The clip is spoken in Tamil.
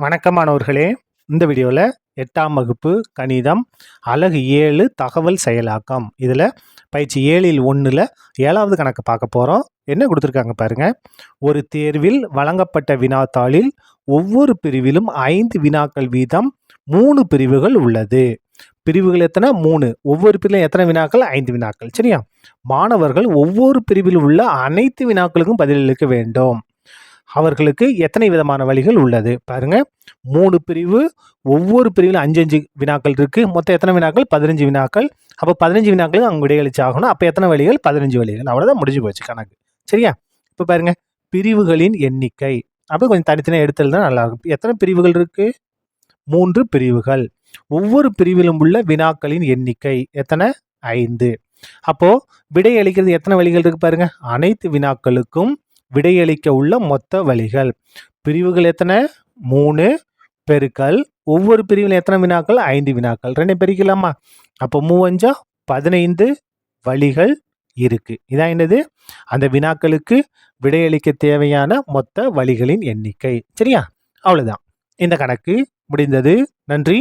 வணக்கம் மாணவர்களே. இந்த வீடியோவில் 8ஆம் வகுப்பு கணிதம் அலகு 7 தகவல் செயலாக்கம். இதில் பயிற்சி 7ல் 1ல் 7வது கணக்கு பார்க்க போகிறோம். என்ன கொடுத்துருக்காங்க பாருங்க. ஒரு தேர்வில் வழங்கப்பட்ட வினாத்தாளில் ஒவ்வொரு பிரிவிலும் 5 வினாக்கள் வீதம் 3 பிரிவுகள் உள்ளது. பிரிவுகள் எத்தனை? 3. ஒவ்வொரு பிரிவிலும் எத்தனை வினாக்கள்? 5 வினாக்கள். சரியா? மாணவர்கள் ஒவ்வொரு பிரிவில் உள்ள அனைத்து வினாக்களுக்கும் பதிலளிக்க வேண்டும். அவர்களுக்கு எத்தனை விதமான வழிகள் உள்ளது பாருங்க. 3 பிரிவு, ஒவ்வொரு பிரிவில் 5 வினாக்கள் இருக்கு. மொத்தம் எத்தனை வினாக்கள்? 15 வினாக்கள். அப்போ 15 வினாக்களுக்கு அவங்க விடையளிச்சு ஆகணும். அப்போ எத்தனை வழிகள்? 15 வழிகள். அவ்வளோதான், முடிஞ்சு போச்சு கணக்கு. சரியா? இப்போ பாருங்க, பிரிவுகளின் எண்ணிக்கை. அப்போ கொஞ்சம் தனித்தனியாக எடுத்தல் தான் நல்லா இருக்கும். எத்தனை பிரிவுகள் இருக்கு? 3 பிரிவுகள். ஒவ்வொரு பிரிவிலும் உள்ள வினாக்களின் எண்ணிக்கை எத்தனை? 5. அப்போ விடையளிக்கிறது எத்தனை வழிகள் இருக்கு பாருங்க. அனைத்து வினாக்களுக்கும் விடையளிக்க உள்ள மொத்த வழிகள். பிரிவுகள் எத்தனை? 3 பெருக்கல் ஒவ்வொரு பிரிவில் எத்தனை வினாக்கள்? 5 வினாக்கள். 2 பெருக்கலாமா? அப்போ 3 15 வழிகள் இருக்கு. இதான் என்னது? அந்த வினாக்களுக்கு விடையளிக்க தேவையான மொத்த வழிகளின் எண்ணிக்கை. சரியா? அவ்வளவுதான். இந்த கணக்கு முடிந்தது. நன்றி.